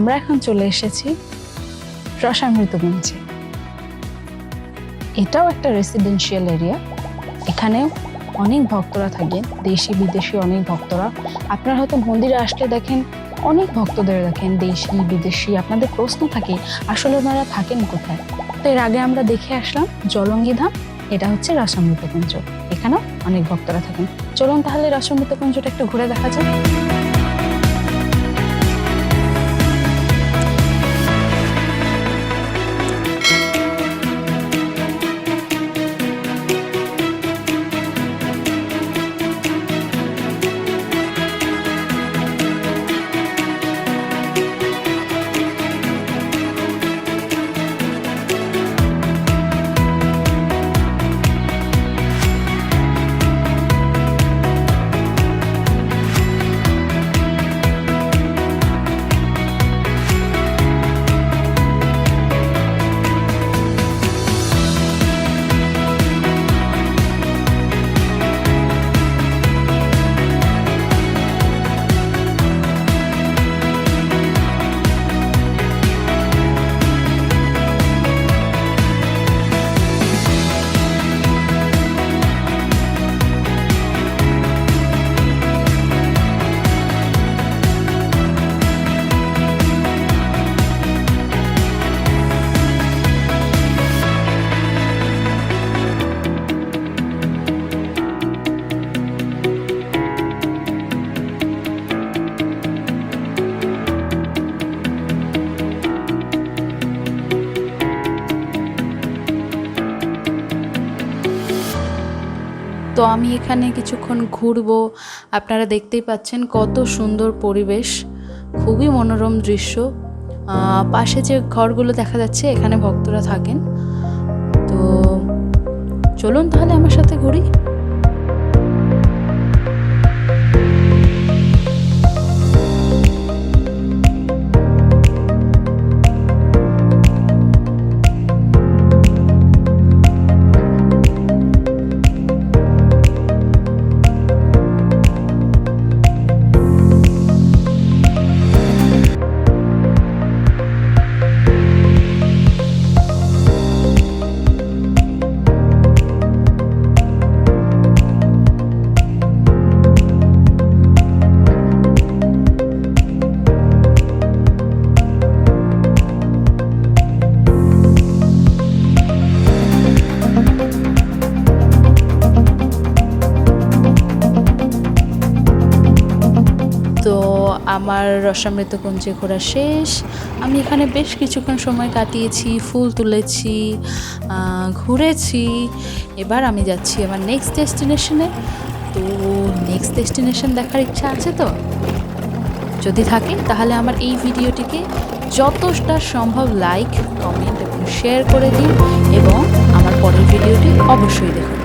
আমরা এখন চলে এসেছি রসামৃতগঞ্জে। এটাও একটা রেসিডেন্সিয়াল এরিয়া। এখানেও অনেক ভক্তরা থাকেন, দেশি বিদেশি অনেক ভক্তরা। আপনারা হয়তো মন্দিরে আসলে দেখেন অনেক ভক্তদের দেখেন, দেশি বিদেশি। আপনাদের প্রশ্ন থাকে আসলে ওনারা থাকেন কোথায়। তো এর আগে আমরা দেখে আসলাম জলঙ্গি ধাম, এটা হচ্ছে রসামৃতকুঞ্জ। এখানেও অনেক ভক্তরা থাকেন। চলুন তাহলে রসামৃতকুঞ্জটা একটু ঘুরে দেখা যাক। তো আমি এখানে কিছুক্ষণ ঘুরবো। আপনারা দেখতেই পাচ্ছেন কত সুন্দর পরিবেশ, খুবই মনোরম দৃশ্য। পাশে যে ঘরগুলো দেখা যাচ্ছে এখানে ভক্তরা থাকেন। তো চলুন তাহলে আমার সাথে ঘুরি। তো আমার রসামৃতকুঞ্জে ঘোরা শেষ। আমি এখানে বেশ কিছুক্ষণ সময় কাটিয়েছি, ফুল তুলেছি, ঘুরেছি। এবার আমি যাচ্ছি আমার নেক্সট ডেস্টিনেশনে। তো নেক্সট ডেস্টিনেশন দেখার ইচ্ছা আছে, তো যদি থাকে তাহলে আমার এই ভিডিওটিকে যতটা সম্ভব লাইক, কমেন্ট এবং শেয়ার করে দিন, এবং আমার পরের ভিডিওটি অবশ্যই দেখুন।